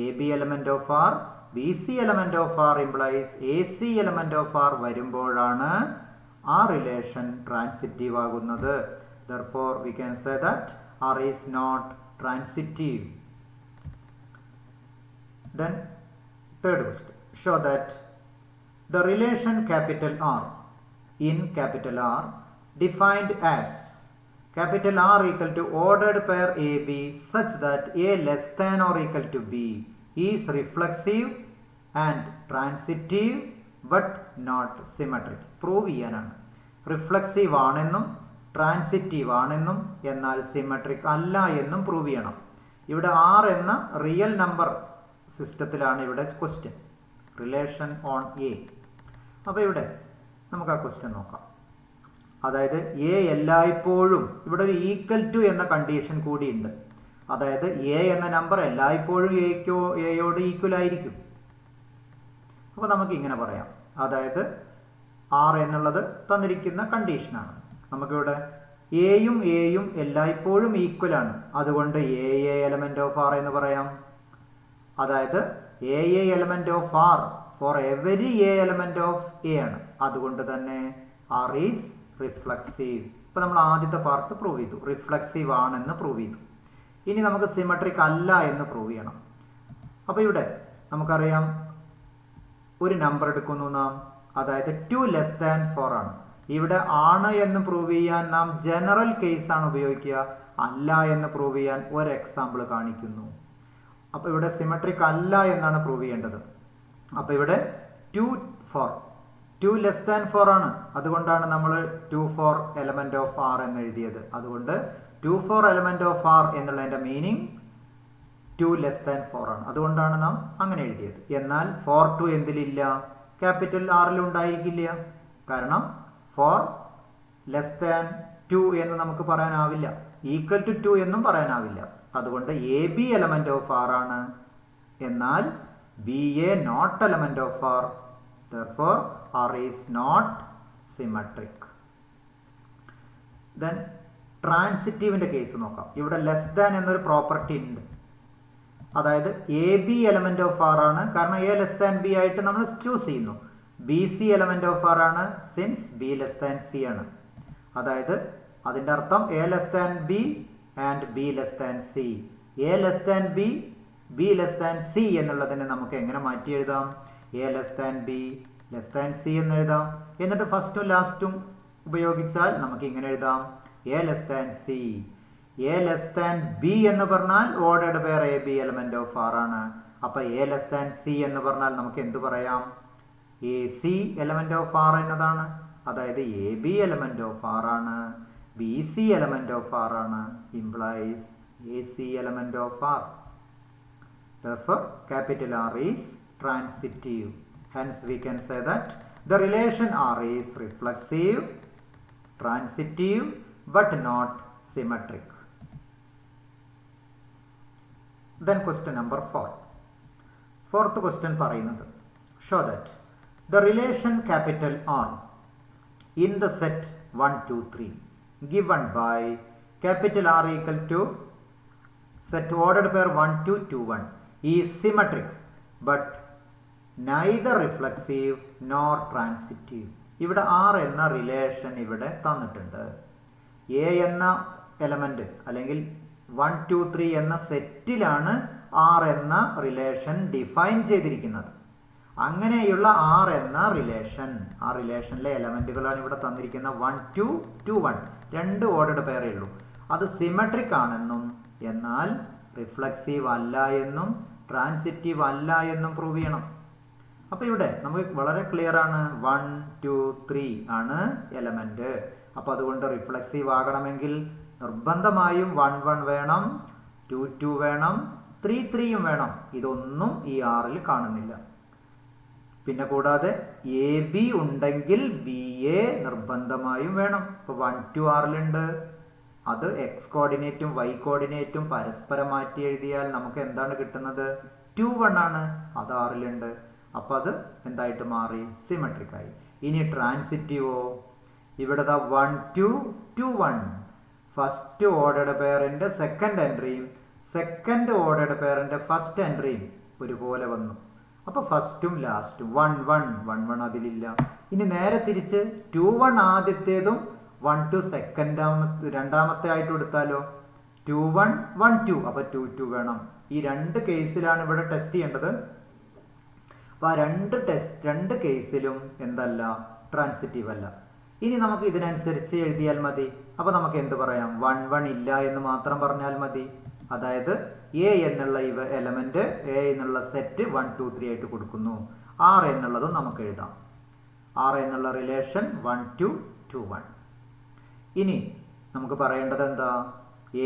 A B element of R, b c element of R implies a c element of R വരുമ്പോഴാണ് ആ റിലേഷൻ ട്രാൻസിറ്റീവ് ആകുന്നത്. Therefore we can say that R is not transitive. Then third question. Show that the relation capital R in capital R defined as capital R equal to ordered pair AB such that A less than or equal to B is reflexive and transitive but not symmetric. Prove ചെയ്യാനാണ്. Reflexive ആണെന്നും transitive ആണെന്നും എന്നാൽ symmetric അല്ല എന്നും prove ചെയ്യണം. ഇവിടെ R എന്ന real number സിസ്റ്റത്തിലാണ് ഇവിടെ ക്വസ്റ്റ്യൻ. Relation on A. അപ്പോൾ ഇവിടെ നമുക്ക് ആ ക്വസ്റ്റ്യൻ നോക്കാം. അതായത് എ എല്ലായ്പ്പോഴും ഇവിടെ ഒരു ഈക്വൽ ടു എന്ന കണ്ടീഷൻ കൂടിയുണ്ട്. അതായത് എ എന്ന നമ്പർ എല്ലായ്പ്പോഴും എയോട് ഈക്വൽ ആയിരിക്കും. അപ്പോൾ നമുക്ക് ഇങ്ങനെ പറയാം. അതായത് ആർ എന്നുള്ളത് തന്നിരിക്കുന്ന കണ്ടീഷനാണ്. നമുക്കിവിടെ എയും എല്ലായ്പ്പോഴും ഈക്വൽ ആണ്. അതുകൊണ്ട് എ എലമെൻറ്റ് ഓഫ് ആർ എന്ന് പറയാം. അതായത് A element of R for every A element of A ആണ്. അതുകൊണ്ട് തന്നെ ആർ ഈസ് റിഫ്ലക്സീവ്. ഇപ്പോൾ നമ്മൾ ആദ്യത്തെ പാർട്ട് പ്രൂവ് ചെയ്തു, റിഫ്ലക്സീവ് ആണെന്ന് പ്രൂവ് ചെയ്തു. ഇനി നമുക്ക് സിമെട്രിക് അല്ല എന്ന് പ്രൂവ് ചെയ്യണം. അപ്പോൾ ഇവിടെ നമുക്കറിയാം ഒരു നമ്പർ എടുക്കുന്നു നാം. അതായത് 2 ലെസ് ദാൻ 4 ആണ്. ഇവിടെ ആണ് എന്ന് പ്രൂവ് ചെയ്യാൻ നാം ജനറൽ കേസ് ആണ് ഉപയോഗിക്കുക. അല്ല എന്ന് പ്രൂവ് ചെയ്യാൻ ഒരു എക്സാമ്പിൾ കാണിക്കുന്നു. അപ്പോൾ ഇവിടെ സിമെട്രിക് അല്ല എന്നാണ് പ്രൂവ് ചെയ്യേണ്ടത്. അപ്പോൾ ഇവിടെ 2 ലെസ് ദാൻ 4 ആണ്. അതുകൊണ്ടാണ് നമ്മൾ 2 4 എലമെന്റ് ഓഫ് ആർ എന്ന് എഴുതിയത്. അതുകൊണ്ട് 2 4 എലമെന്റ് ഓഫ് ആർ എന്നുള്ളതിന്റെ മീനിങ് 2 ലെസ് ദാൻ 4 ആണ്. അതുകൊണ്ടാണ് നാം അങ്ങനെ എഴുതിയത്. എന്നാൽ 4 2 എന്തിലില്ല? ക്യാപിറ്റൽ ആറിൽ ഉണ്ടായിരിക്കില്ല. കാരണം 4 ലെസ് ദാൻ 2 എന്ന് നമുക്ക് പറയാനാവില്ല. ഈക്വൽ ടു 2 എന്നും പറയാനാവില്ല. അതുകൊണ്ട് a b element of R ആണ്. എന്നാൽ b a not element of R. Therefore, R is not symmetric. Then ട്രാൻസിറ്റീവിന്റെ കേസ് നോക്കാം. ഇവിടെ ലെസ് ദാൻ എന്നൊരു പ്രോപ്പർട്ടി ഉണ്ട്. അതായത് A b element of R ആണ്. കാരണം എ ലെസ് ദാൻ ബി ആയിട്ട് നമ്മൾ ചൂസ് ചെയ്യുന്നു. B c element of R ആണ്, since b less than c ആണ്. അതായത് അതിന്റെ അർത്ഥം a less than b and b less than c. A less than b, b less than c എന്നുള്ളതിനെ നമുക്ക് എങ്ങനെ മാറ്റി എഴുതാം? A less than b less than c എന്ന് എഴുതാം. എന്നിട്ട് ഫസ്റ്റും ലാസ്റ്റും ഉപയോഗിച്ചാൽ നമുക്ക് ഇങ്ങനെ എഴുതാം, a less than c. A less than b എന്ന് പറഞ്ഞാൽ ordered pair A b element of R ആണ്. അപ്പൊ എ ലെസ് ദാൻ സി എന്ന് പറഞ്ഞാൽ നമുക്ക് എന്ത് പറയാം? A c element of R എന്നതാണ്. അതായത് A b element of R ആണ്, b c element of R ആണ്, implies a c element of R. Therefore, capital R is transitive. Hence, we can say that the relation R is reflexive, transitive, but not symmetric. Then question number 4. Fourth question പറയുന്നത്, show that the relation capital R in the set 1 2 3 given by capital R equal to set ordered pair 1 2 2 1 is symmetric but neither reflexive nor transitive. ഇവിടെ R എന്ന relation ഇവിടെ തന്നിട്ടുണ്ട്. A എന്ന element അല്ലെങ്കിൽ 1 2 3 എന്ന സെറ്റിലാണ് R എന്ന relation define ചെയ്തിരിക്കുന്നത്. അങ്ങനെയുള്ള R എന്ന റിലേഷൻ, ആ റിലേഷനിലെ എലമെന്റുകളാണ് ഇവിടെ തന്നിരിക്കുന്ന 1 2 2 1. രണ്ട് ഓർഡർഡ് പെയറേ ഉള്ളൂ. അത് സിമെട്രിക് ആണെന്നും എന്നാൽ റിഫ്ലക്സീവ് അല്ല എന്നും ട്രാൻസിറ്റീവ് അല്ല എന്നും പ്രൂവ് ചെയ്യണം. അപ്പോൾ ഇവിടെ നമുക്ക് വളരെ ക്ലിയർ ആണ്, 1 2 3 ആണ് എലമെന്റ്. അപ്പോൾ അതുകൊണ്ട് റിഫ്ലക്സീവ് ആകണമെങ്കിൽ നിർബന്ധമായും 1 1 വേണം, 2 2 വേണം, 3 3യും വേണം. ഇതൊന്നും ഈ ആറിൽ കാണുന്നില്ല. പിന്നെ കൂടാതെ എ ബി ഉണ്ടെങ്കിൽ ബി എ നിർബന്ധമായും വേണം. ഇപ്പോൾ 1 2 ആറിലുണ്ട്. അത് എക്സ് കോർഡിനേറ്റും വൈ കോർഡിനേറ്റും പരസ്പരം മാറ്റി എഴുതിയാൽ നമുക്ക് എന്താണ് കിട്ടുന്നത്? 2 1 ആണ്. അത് ആറിലുണ്ട്. അപ്പോൾ അത് എന്തായിട്ട് മാറി? സിമെട്രിക് ആയി. ഇനി ട്രാൻസിറ്റീവോ? ഇവിടെ 1 2 2 1 ഫസ്റ്റ് ഓർഡർഡ് പെയറിന്റെ സെക്കൻഡ് എൻട്രിയും സെക്കൻഡ് ഓർഡർഡ് പെയറിന്റെ ഫസ്റ്റ് എൻട്രിയും ഒരുപോലെ വന്നു. അപ്പോൾ ഫസ്റ്റും ലാസ്റ്റും 1 1 1 1 അതിലില്ല. ഇനി നേരെ തിരിച്ച് 2 1 ആദ്യത്തേതും 1 2 രണ്ടാമത്തെ ആയിട്ട് എടുത്താലോ? 2 1 1 2. അപ്പോൾ 2 2 വേണം. ഈ രണ്ട് കേസിലാണ് ഇവിടെ ടെസ്റ്റ് ചെയ്യേണ്ടത്. അപ്പോൾ ആ രണ്ട് കേസിലും എന്തല്ല? ട്രാൻസിറ്റീവ് അല്ല. ഇനി നമുക്ക് ഇതിനനുസരിച്ച് എഴുതിയാൽ മതി. അപ്പോൾ നമുക്ക് എന്ത് പറയാം? 1 1 ഇല്ല എന്ന് മാത്രം പറഞ്ഞാൽ മതി. അതായത് എ എന്നുള്ള എലമെന്റ് എ എന്നുള്ള സെറ്റ് 1 2 3 ആയിട്ട് കൊടുക്കുന്നു. ആർ എന്നുള്ളതും നമുക്ക് എഴുതാം. ആർ എന്നുള്ള റിലേഷൻ 1 2 2 1. ഇനി നമുക്ക് പറയേണ്ടത് എന്താ?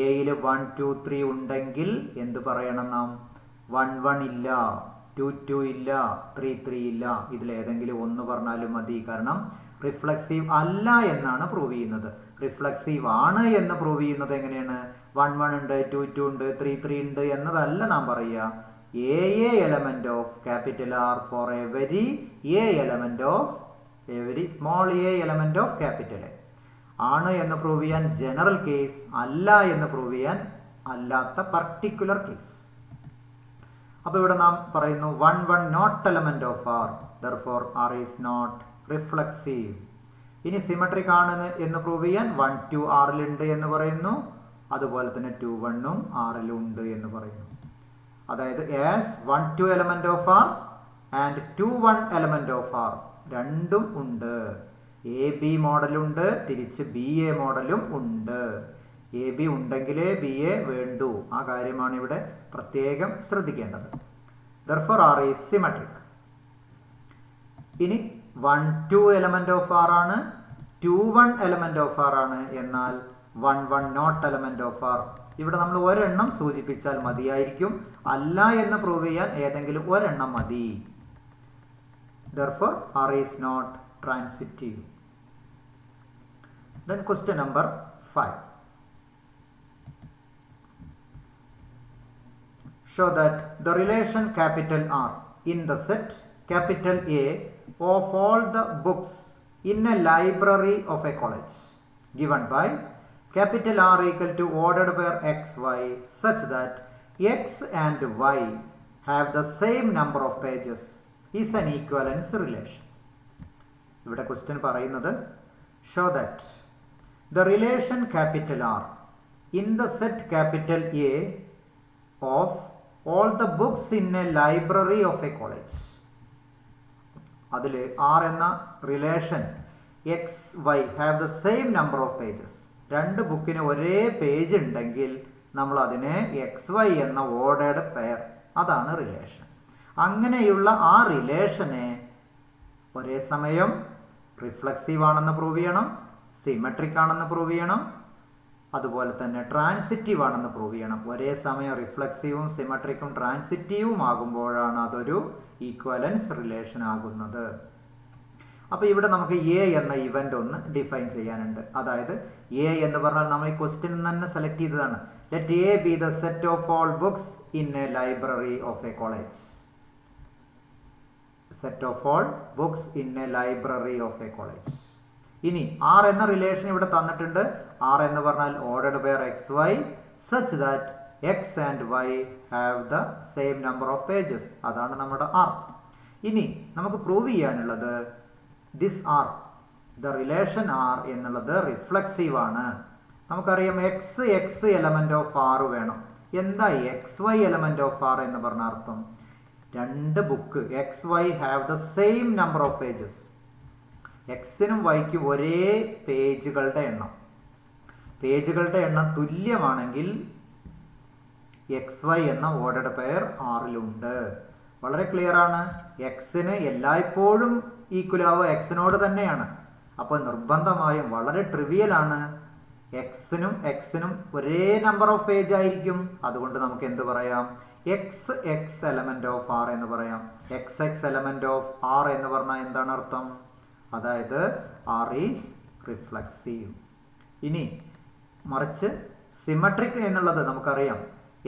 എയിൽ 1 2 3 ഉണ്ടെങ്കിൽ എന്ത് പറയണം നാം? 1 1 ഇല്ല, 2 2 ഇല്ല, 3 3 ഇല്ല. ഇതിലേതെങ്കിലും ഒന്ന് പറഞ്ഞാലും മതി. കാരണം റിഫ്ലക്സീവ് അല്ല എന്നാണ് പ്രൂവ് ചെയ്യുന്നത്. റിഫ്ലക്സീവ് ആണ് എന്ന് പ്രൂവ് ചെയ്യുന്നത് എങ്ങനെയാണ്? 1 1 ഉണ്ട്, 2 2 ഉണ്ട്, 3 3 ഉണ്ട് എന്നതല്ല നാം പറയുക. A element of capital R for every small A element of capital A ആണ് എന്ന് പ്രൂവ് ചെയ്യാൻ ജനറൽ കേസ്, അല്ല എന്ന് പ്രൂവ് ചെയ്യാൻ അല്ലാത്ത പർട്ടിക്കുലർ കേസ്. അപ്പോൾ ഇവിടെ നാം പറയുന്നു 1 1 not element of R, therefore R is not reflexive. ഇനി സിമെട്രിക് ആണ് എന്ന് പ്രൂവ് ചെയ്യാൻ 1 2 ആറിലുണ്ട് എന്ന് പറയുന്നു. അതുപോലെ തന്നെ 2 1ഉം ആറിലുണ്ട് എന്ന് പറയുന്നു. അതായത് as 1 2 element of R and 2 1 element of R രണ്ടും ഉണ്ട്. എ ബി മോഡലുണ്ട്, തിരിച്ച് ബി എ മോഡലും ഉണ്ട്. എ ബി ഉണ്ടെങ്കിലേ ബി എ വേണ്ടൂ. ആ കാര്യമാണ് ഇവിടെ പ്രത്യേകം ശ്രദ്ധിക്കേണ്ടത്. Therefore R is symmetric. ഇനി 1 2 element of R ആണ്, 2 1 element of R ആണ്. എന്നാൽ 1 1 not element of R. ഇവിടെ നമ്മൾ ഒരെണ്ണം സൂചിപ്പിച്ചാൽ മതിയായിരിക്കും. അല്ല എന്ന് പ്രൂവ് ചെയ്യാൻ ഏതെങ്കിലും ഒരെണ്ണം മതി. Therefore R is not transitive. Then question number 5. Show that the relation capital R in the set capital A of all the books in a library of a college given by capital R equal to ordered pair xy such that x and y have the same number of pages is an equivalence relation. ഇവിടെ question പറയുന്നത് show that the relation capital R in the set capital A of all the books in a library of a college. അതിൽ R എന്ന relation X y have the same number of pages. രണ്ട് ബുക്കിന് ഒരേ page ഉണ്ടെങ്കിൽ നമ്മൾ അതിനെ X Y എന്ന ordered pair, അതാണ് റിലേഷൻ. അങ്ങനെയുള്ള ആ റിലേഷനെ ഒരേ സമയം റിഫ്ലക്സീവ് ആണെന്ന് പ്രൂവ് ചെയ്യണം, സിമെട്രിക് ആണെന്ന് പ്രൂവ് ചെയ്യണം, അതുപോലെ തന്നെ ട്രാൻസിറ്റീവ് ആണെന്ന് പ്രൂവ് ചെയ്യണം. ഒരേ സമയം റിഫ്ലക്സീവും സിമെട്രിക്കും ട്രാൻസിറ്റീവും ആകുമ്പോഴാണ് അതൊരു ഈക്വലൻസ് റിലേഷൻ ആകുന്നത്. അപ്പോൾ ഇവിടെ നമുക്ക് എ എന്ന ഇവന്റ് ഒന്ന് ഡിഫൈൻ ചെയ്യാനുണ്ട്. അതായത് എ എന്ന് പറഞ്ഞാൽ നമ്മൾ ഈ ക്വസ്റ്റ്യൻ തന്നെ സെലക്ട് ചെയ്തതാണ്. Let A be the set of all books in a library of a college. Set of all books in a library of a college. ഇനി ആർ എന്ന റിലേഷൻ ഇവിടെ തന്നിട്ടുണ്ട്. ആർ എന്ന് പറഞ്ഞാൽ ordered pair X Y such that X and Y have the same number of pages. അതാണ് നമ്മുടെ R. ഇനി നമുക്ക് പ്രൂവ് ചെയ്യാനുള്ളത് this R, the relation R എന്നുള്ളത് റിഫ്ലക്സീവ് ആണ്. നമുക്കറിയാം X X element of R വേണം. എന്താ x Y element of R എന്ന് പറഞ്ഞ അർത്ഥം? രണ്ട് book x y have the same number of pages. എക്സിനും വൈക്കും ഒരേ പേജുകളുടെ എണ്ണം തുല്യമാണെങ്കിൽ എക്സ് വൈ എന്ന ഓർഡർഡ് പെയർ ആറിലുണ്ട്. വളരെ ക്ലിയർ ആണ്. എക്സിന് എല്ലായ്പ്പോഴും ഈക്വൽ ആവുക എക്സിനോട് തന്നെയാണ്. അപ്പോൾ നിർബന്ധമായും വളരെ ട്രിവിയൽ ആണ്, എക്സിനും ഒരേ നമ്പർ ഓഫ് പേജ് ആയിരിക്കും. അതുകൊണ്ട് നമുക്ക് എന്ത് പറയാം? X X element of R എന്ന് പറയാം. X X element of R എന്ന് പറഞ്ഞാൽ എന്താണ് അർത്ഥം? അതായത് ആർ ഈസ് റിഫ്ലക്സീവ്. ഇനി മറിച്ച് സിമെട്രിക് എന്നുള്ളത് നമുക്കറിയാം.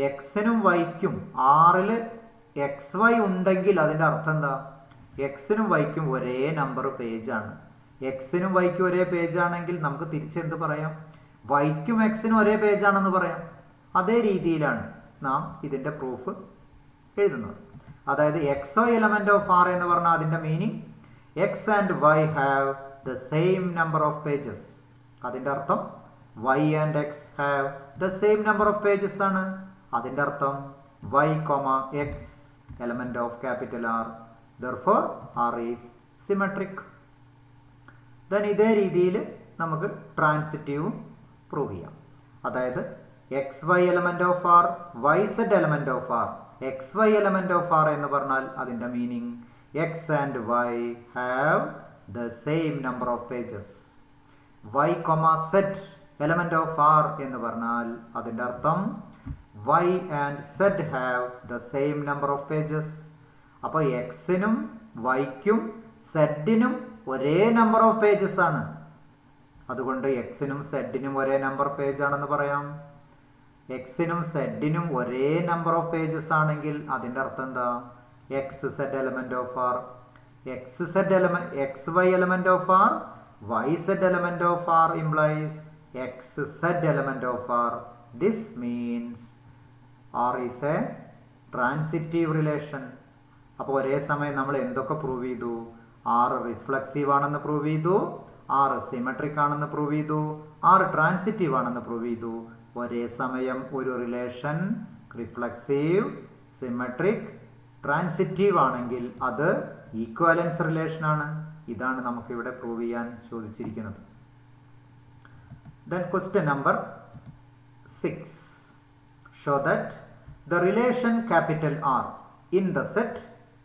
എക്സിനും വൈക്കും ആറിൽ എക്സ് വൈ ഉണ്ടെങ്കിൽ അതിൻ്റെ അർത്ഥം എന്താ? എക്സിനും വൈക്കും ഒരേ നമ്പർ പേജാണ്. എക്സിനും വൈക്കും ഒരേ പേജാണെങ്കിൽ നമുക്ക് തിരിച്ചെന്ത് പറയാം? വൈക്കും എക്സിനും ഒരേ പേജാണെന്ന് പറയാം. അതേ രീതിയിലാണ് നാം ഇതിൻ്റെ പ്രൂഫ് എഴുതുന്നത്. അതായത് X Y element of R എന്ന് പറഞ്ഞാൽ അതിൻ്റെ meaning X and Y have the same number of pages. അതിൻ്റെ അർത്ഥം Y and X have the same number of pages ആണ്. അതിൻ്റെ അർത്ഥം Y comma X element of capital R. Therefore R is symmetric. Then ഇതേ രീതിയിൽ നമുക്ക് ട്രാൻസിറ്റീവും prove ചെയ്യാം. അതായത് X Y element of R, Y Z element of R. X Y element of R എന്ന് പറഞ്ഞാൽ അതിൻ്റെ meaning X and Y have the same number of pages. Y comma Z element of R എന്ന് പറഞ്ഞാൽ അതിൻ്റെ അർത്ഥം Y and Z have the same number of pages. അപ്പോൾ എക്സിനും വൈക്കും സെഡിനും ഒരേ നമ്പർ ഓഫ് പേജസ് ആണ്. അതുകൊണ്ട് എക്സിനും സെഡിനും ഒരേ നമ്പർ പേജ് ആണെന്ന് പറയാം. എക്സിനും സെഡിനും ഒരേ നമ്പർ ഓഫ് പേജസ് ആണെങ്കിൽ അതിൻ്റെ അർത്ഥം എന്താ? X Z element of R, X Y element of R, Y Z element of R implies X Z element of R. This means R is a transitive relation. അപ്പോൾ ഒരേ സമയം നമ്മൾ എന്തൊക്കെ prove ചെയ്തു? ആർ റിഫ്ലക്സീവ് ആണെന്ന് prove ചെയ്തു, R symmetric ആണെന്ന് prove ചെയ്തു, ആർ ട്രാൻസിറ്റീവ് ആണെന്ന് പ്രൂവ് ചെയ്തു. ഒരേ സമയം ഒരു റിലേഷൻ റിഫ്ലക്സീവ്, സിമെട്രിക്, ട്രാൻസിറ്റീവ് ആണെങ്കിൽ അത് ഈക്വലൻസ് റിലേഷൻ ആണ്. ഇതാണ് നമുക്കിവിടെ പ്രൂവ് ചെയ്യാൻ ചോദിച്ചിരിക്കുന്നത്. Then question number 6. Show that the relation capital R in the set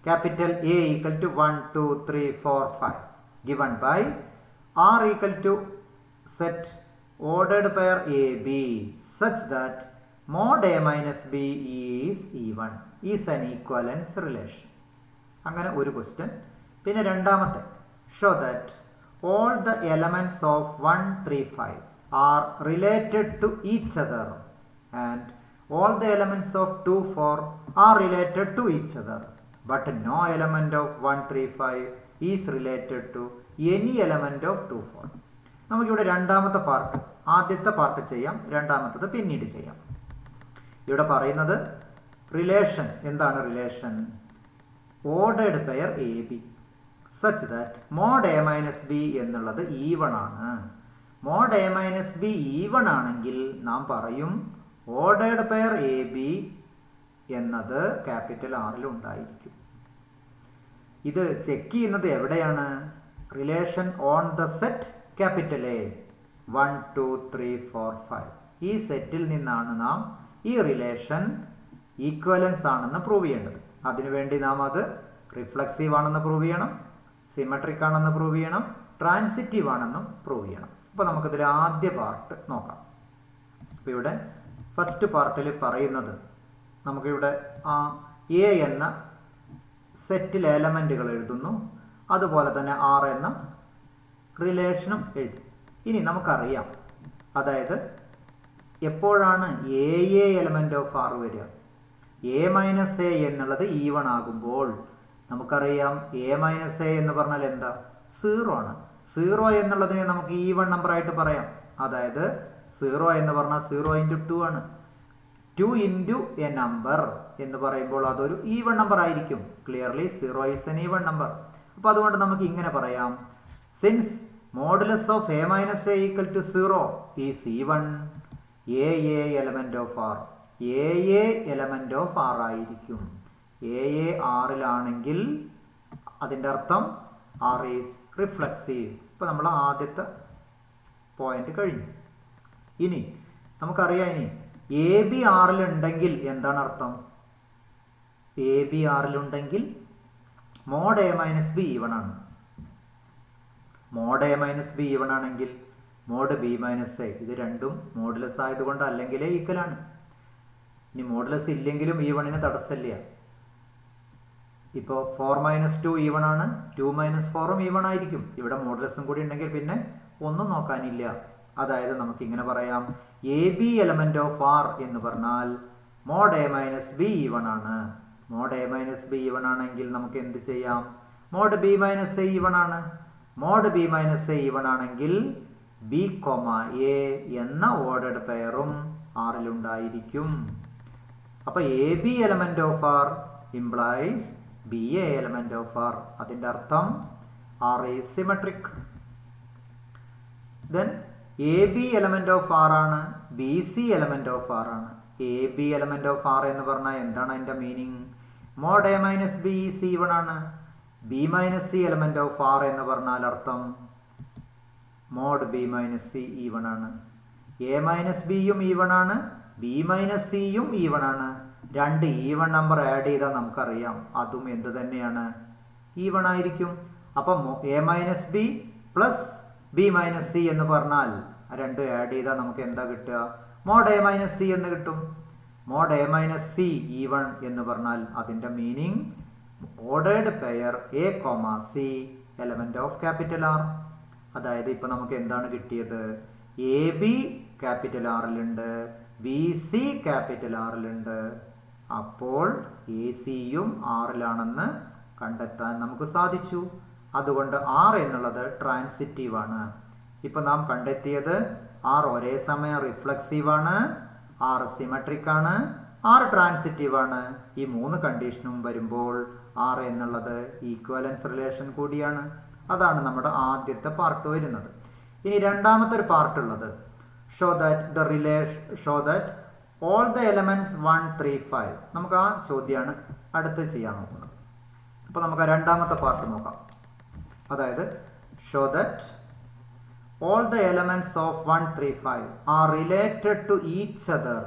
capital A equal to 1, 2, 3, 4, 5 given by R equal to set ordered pair AB such that mod A minus B is even is an equivalence relation. അങ്ങനെ ഒരു question. പിന്നെ രണ്ടാമത്തെ, show that all the elements of 1, 3, 5 are related to each other and all the elements of 2, 4 are related to each other but no element of 1, 3, 5 is related to any element of 2, 4. നമുക്കിവിടെ രണ്ടാമത്തെ part, ആദ്യത്തെ part ചെയ്യാം, രണ്ടാമത്തത് പിന്നീട് ചെയ്യാം. ഇവിടെ പറയുന്നത് relation. എന്താണ് relation? Ordered pair A B such that mod A minus B എന്നുള്ളത് ഈവൺ ആണ്. Mod A minus B even ആണെങ്കിൽ നാം പറയും ഓർഡേർഡ് പെയർ എ ബി എന്നത് ക്യാപിറ്റൽ ആറിൽ ഉണ്ടായിരിക്കും. ഇത് ചെക്ക് ചെയ്യുന്നത് എവിടെയാണ്? Relation on the set capital A 1, 2, 3, 4, 5. ഈ സെറ്റിൽ നിന്നാണ് നാം ഈ റിലേഷൻ ഈക്വലൻസ് ആണെന്ന് പ്രൂവ് ചെയ്യേണ്ടത്. അതിനുവേണ്ടി നാം അത് റിഫ്ലക്സീവ് ആണെന്ന് പ്രൂവ് ചെയ്യണം, സിമെട്രിക് ആണെന്ന് പ്രൂവ് ചെയ്യണം, ട്രാൻസിറ്റീവ് ആണെന്നും പ്രൂവ് ചെയ്യണം. അപ്പോൾ നമുക്കിതിൽ ആദ്യ പാർട്ട് നോക്കാം. അപ്പോൾ ഇവിടെ ഫസ്റ്റ് പാർട്ടിൽ പറയുന്നത് നമുക്കിവിടെ ആ എ എന്ന സെറ്റിൽ എലമെൻറ്റുകൾ എഴുതുന്നു, അതുപോലെ തന്നെ ആർ എന്ന റിലേഷനും എഴുതും. ഇനി നമുക്കറിയാം, അതായത് എപ്പോഴാണ് എ എലമെൻ്റ് ഓഫ് ആർ വരിക? എ മൈനസ് എ എന്നുള്ളത് ഈവൺ ആകുമ്പോൾ. നമുക്കറിയാം എ മൈനസ് എ എന്ന് പറഞ്ഞാൽ എന്താ? 0 ആണ്. 0 എന്നുള്ളതിനെ നമുക്ക് ഈവൺ നമ്പർ ആയിട്ട് പറയാം. അതായത് 0 എന്ന് പറഞ്ഞാൽ 0 × 2 ആണ്. 2 × എ നമ്പർ എന്ന് പറയുമ്പോൾ അതൊരു ഈവൺ നമ്പർ ആയിരിക്കും. Clearly 0 is an even number. അപ്പോൾ അതുകൊണ്ട് നമുക്ക് ഇങ്ങനെ പറയാം, since modulus of A minus A equal to 0 is even, A element of R A element of R ആയിരിക്കും. എ ആറിലാണെങ്കിൽ അതിൻ്റെ അർത്ഥം ആർ ഈസ് റിഫ്ലക്സീവ്. ഇപ്പോൾ നമ്മൾ ആദ്യത്തെ പോയിന്റ് കഴിഞ്ഞു. ഇനി നമുക്കറിയാം, ഇനി എ ബി ആറിലുണ്ടെങ്കിൽ എന്താണ് അർത്ഥം? എ ബി ആറിലുണ്ടെങ്കിൽ mod A minus B even ആണ്. Mod A minus B even ആണെങ്കിൽ മോഡ് ബി മൈനസ് എ, ഇത് രണ്ടും മോഡുലസ് ആയതുകൊണ്ട് അല്ലെങ്കിലേ ഈക്വലാണ്. ഇനി മോഡുലസ് ഇല്ലെങ്കിലും ഈവണിന് തടസ്സമില്ല. ഇപ്പോൾ 4 - 2 ഈവൺ ആണ്, 2 - 4ഉം ഈവൺ ആയിരിക്കും. ഇവിടെ മോഡുലസും കൂടി ഉണ്ടെങ്കിൽ പിന്നെ ഒന്നും നോക്കാനില്ല. അതായത് നമുക്കിങ്ങനെ പറയാം, a b element of R എന്ന് പറഞ്ഞാൽ mod A minus B even ആണ്. Mod A minus B even ആണെങ്കിൽ നമുക്ക് എന്ത് ചെയ്യാം? Mod b minus a even ആണ്. Mod b minus a even ആണെങ്കിൽ ബി, എ എന്ന ഓർഡേർഡ് പെയറും ആറിലുണ്ടായിരിക്കും. അപ്പോൾ a b element of R implies b a element of R. അതിൻ്റെ അർത്ഥം R is symmetric. Then a b element of R ആണ്, b c element of R ആണ്. A b element of R എന്ന് പറഞ്ഞാൽ എന്താണ് അതിൻ്റെ meaning? Mod A minus b is even ആണ്. B minus c element of R എന്ന് പറഞ്ഞാൽ അർത്ഥം mod b minus c even ആണ്. എ മൈനസ് ബിയും ഈവൺ ആണ്, ബി മൈനസ് സിയും ഈവൺ ആണ്. രണ്ട് ഈവൺ നമ്പർ ആഡ് ചെയ്താൽ നമുക്കറിയാം അതും എന്ത് തന്നെയാണ്? ഈവൺ ആയിരിക്കും. അപ്പം A minus B plus B minus c എന്ന് പറഞ്ഞാൽ രണ്ട് ആഡ് ചെയ്താൽ നമുക്ക് എന്താ കിട്ടുക? മോഡ് എ മൈനസ് സി എന്ന് കിട്ടും. Mod A minus c even എന്ന് പറഞ്ഞാൽ അതിൻ്റെ meaning ordered pair a, c element of capital R. അതായത് ഇപ്പൊ നമുക്ക് എന്താണ് കിട്ടിയത്? എ ബി ക്യാപിറ്റൽ ആറിലുണ്ട്, ബി സി ക്യാപിറ്റൽ ആറിലുണ്ട്. അപ്പോൾ എ സിയും ആറിലാണെന്ന് കണ്ടെത്താൻ നമുക്ക് സാധിച്ചു. അതുകൊണ്ട് ആർ എന്നുള്ളത് ട്രാൻസിറ്റീവ് ആണ്. ഇപ്പൊ നാം കണ്ടെത്തിയത് ആർ ഒരേ സമയം റിഫ്ലക്സീവ് ആണ്, ആർ സിമെട്രിക് ആണ്, ആർ ട്രാൻസിറ്റീവ് ആണ്. ഈ മൂന്ന് കണ്ടീഷനും വരുമ്പോൾ ആർ എന്നുള്ളത് ഈക്വലൻസ് റിലേഷൻ കൂടിയാണ്. അതാണ് നമ്മുടെ ആദ്യത്തെ പാർട്ട് വരുന്നത്. ഇനി രണ്ടാമത്തെ ഒരു പാർട്ട് ഉള്ളത് show that all the elements 1, 3, 5. നമുക്ക് ആ ചോദ്യമാണ് അടുത്ത് ചെയ്യാൻ നോക്കുന്നത്. അപ്പോൾ നമുക്ക് രണ്ടാമത്തെ പാർട്ട് നോക്കാം. അതായത് show that all the elements of 135 are related to each other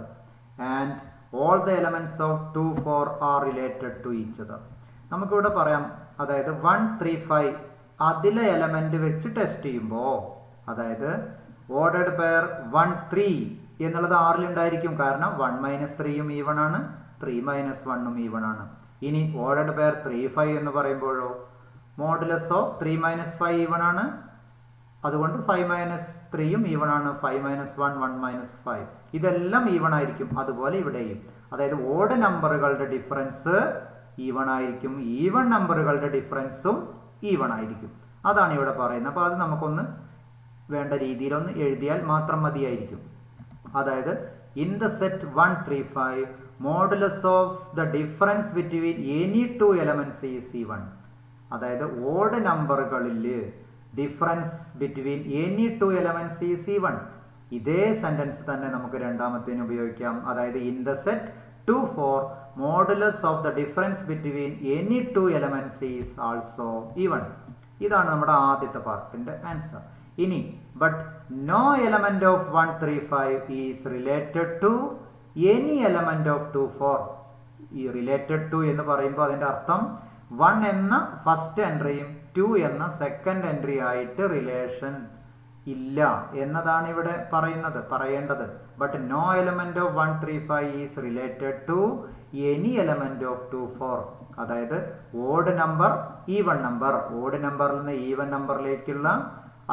and all the elements of 24 are related to each other. നമുക്കിവിടെ പറയാം, അതായത് 135 അതിലെ എലമെന്റ് വെച്ച് ടെസ്റ്റ് ചെയ്യുമ്പോൾ, അതായത് ഓർഡേഡ് പെയർ 1 3 എന്നുള്ളത് ആറിൽ ഉണ്ടായിരിക്കും. കാരണം 1 - 3 ഈവൺ ആണ്, 3 - 1 ഈവൺ ആണ്. ഇനി ഓർഡേഡ് പെയർ 35 എന്ന് പറയുമ്പോഴോ മോഡുലസ് ഓഫ് 3 - 5 ഈവൺ ആണ്, അതുകൊണ്ട് 5 - 3 ഈവൺ ആണ്. 5 - 1 1 - 5 ഇതെല്ലാം ഈവൺ ആയിരിക്കും. അതുപോലെ ഇവിടെയും, അതായത് ഓഡ് നമ്പറുകളുടെ ഡിഫറൻസ് ഈവൺ ആയിരിക്കും, ഈവൺ നമ്പറുകളുടെ ഡിഫറൻസും ഈവൺ ആയിരിക്കും. അതാണ് ഇവിടെ പറയുന്നത്. അപ്പോൾ അത് നമുക്കൊന്ന് വേണ്ട രീതിയിലൊന്ന് എഴുതിയാൽ മാത്രം മതിയായിരിക്കും. അതായത് in the set 135 modulus of the difference between any two elements is even. അതായത് ഓഡ് നമ്പറുകളിൽ difference between any two elements is even. ഇതേ സെന്റൻസ് തന്നെ നമുക്ക് രണ്ടാമത്തേന് ഉപയോഗിക്കാം. അതായത് in the set 2 4 modulus of the difference between any two elements is also even. ഇതാണ് നമ്മുടെ ആദ്യത്തെ പാർട്ടിന്റെ ആൻസർ. ഇനി but no element of 135 is related to any element of 24. ഈ റിലേറ്റഡ് ടു എന്ന് പറയുമ്പോൾ അതിന്റെ അർത്ഥം 1 എന്ന ഫസ്റ്റ് എൻട്രിയും 2 എന്ന സെക്കൻഡ് എൻട്രി ആയിട്ട് റിലേഷൻ ഇല്ല എന്നതാണ് ഇവിടെ പറയേണ്ടത്. But no element of 135 is related to any element of 24. അതായത് odd number even number, odd നമ്പറിൽ നിന്ന് ഈവൻ നമ്പറിലേക്കുള്ള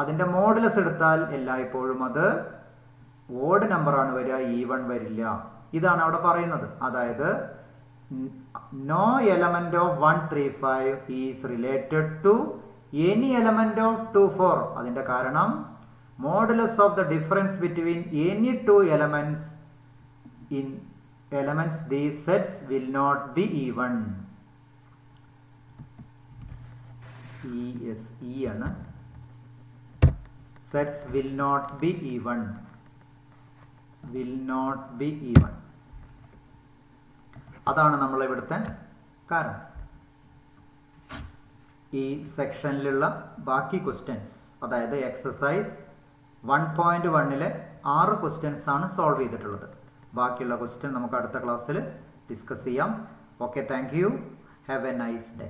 അതിന്റെ മോഡുലസ് എടുത്താൽ എല്ലായ്പ്പോഴും അത് ഓഡ് നമ്പർ ആണ് വരിക, ഈവൺ വരില്ല. ഇതാണ് അവിടെ പറയുന്നത്. അതായത് no element of 135 is related to any element of 24. അതിന്റെ കാരണം modulus of the difference between any two elements in elements these sets will not be even. E ആണ്. Sets will not be even. Will not be even. അതാണ് നമ്മൾ ഇവിടുത്തെ കാരണം. ഈ സെക്ഷനിലുള്ള ബാക്കി questions, അതായത് എക്സസൈസ് 1.1-ലെ 6 ക്വസ്റ്റ്യൻസ് ആണ് സോൾവ് ചെയ്തിട്ടുള്ളത്. ബാക്കിയുള്ള ക്വസ്റ്റ്യൻ നമുക്ക് അടുത്ത ക്ലാസ്സിൽ ഡിസ്കസ് ചെയ്യാം. Okay, thank you. Have A nice day.